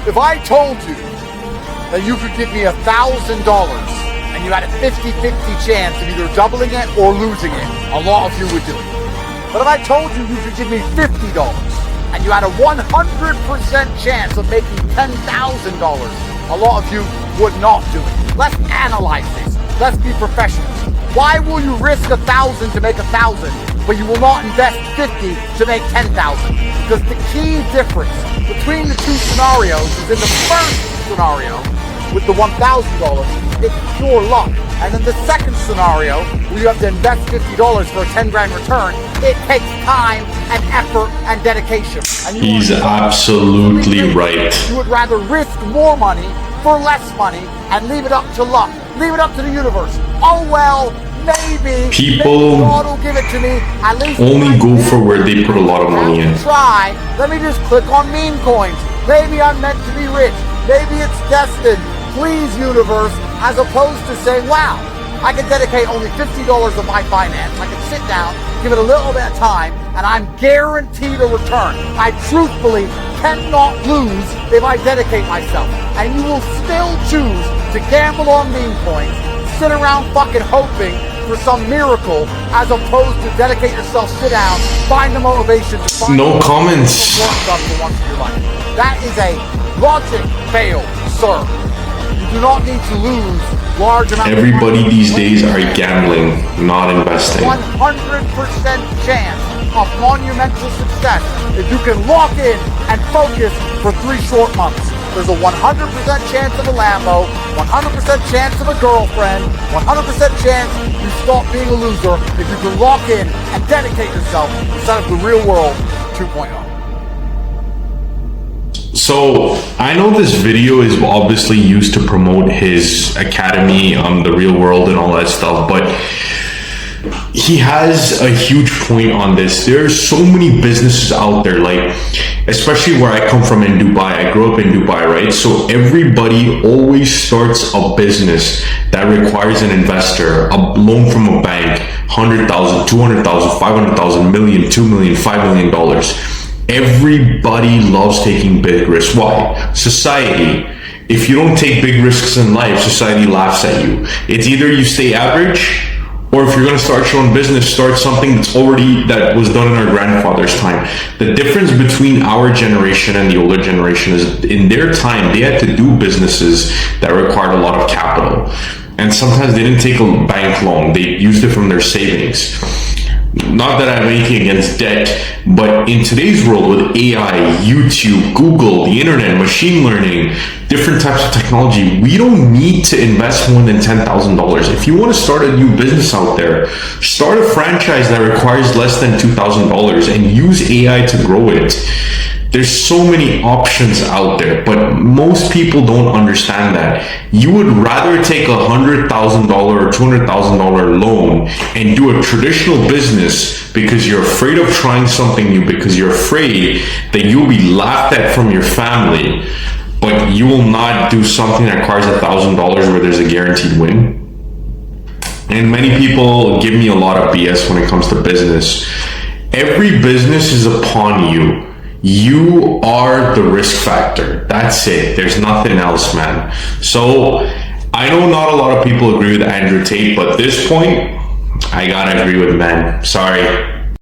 If I told you that you could give me $1,000 and you had a 50-50 chance of either doubling it or losing it, a lot of you would do it. But if I told you you could give me $50 and you had a 100% chance of making $10,000, a lot of you would not do it. Let's analyze this. Let's be professional. Why will you risk 1,000 to make 1,000, but you will not invest 50 to make 10,000? Because the key difference between the two scenarios is in the first scenario, with the $1,000, it's pure luck. And in the second scenario, where you have to invest $50 for a 10 grand return, it takes time and effort and dedication. And he's absolutely right. You would rather risk more money for less money and leave it up to luck. Leave it up to the universe. Oh well, maybe people God will give it to me. At least only go for where they put a lot of money in. Try. Let me just click on meme coins. Maybe I'm meant to be rich. Maybe it's destined. Please, universe, as opposed to saying, wow, I can dedicate only $50 of my finance. I can sit down, give it a little bit of time, and I'm guaranteed a return. I truthfully cannot lose if I dedicate myself. And you will still choose to gamble on meme coins, sit around fucking hoping for some miracle, as opposed to dedicate yourself, sit down, find the motivation to find no comments. Stuff for once in your life. That is a logic fail, sir. You do not need to lose large amounts. Everybody these days are gambling, not investing. 100% chance of monumental success if you can lock in and focus for 3 short months. There's a 100% chance of a Lambo, 100% chance of a girlfriend, 100% chance you stop being a loser if you can lock in and dedicate yourself instead of the real world 2.0. So I know this video is obviously used to promote his academy, the real world and all that stuff, but he has a huge point on this. There's so many businesses out there, like, especially where I come from in Dubai. I grew up in Dubai, right? So everybody always starts a business that requires an investor, a loan from a bank, 100,000, 200,000, 500,000, million, $2 million, $5 million. Everybody loves taking big risks. Why? Society. If you don't take big risks in life, society laughs at you. It's either you stay average, or if you're going to start your own business, start something that was done in our grandfather's time. The difference between our generation and the older generation is in their time, they had to do businesses that required a lot of capital. And sometimes they didn't take a bank loan. They used it from their savings. Not that I have anything against debt, but in today's world with AI, YouTube, Google, the internet, machine learning, different types of technology, we don't need to invest more than $10,000. If you want to start a new business out there, start a franchise that requires less than $2,000 and use AI to grow it. There's so many options out there, but most people don't understand that. You would rather take $100,000 or $200,000 loan and do a traditional business because you're afraid of trying something new, because you're afraid that you'll be laughed at from your family, but you will not do something that requires $1,000 where there's a guaranteed win. And many people give me a lot of BS when it comes to business. Every business is upon you. You are the risk factor. That's it. There's nothing else, man. So I know not a lot of people agree with Andrew Tate, but at this point, I gotta agree with man. Sorry.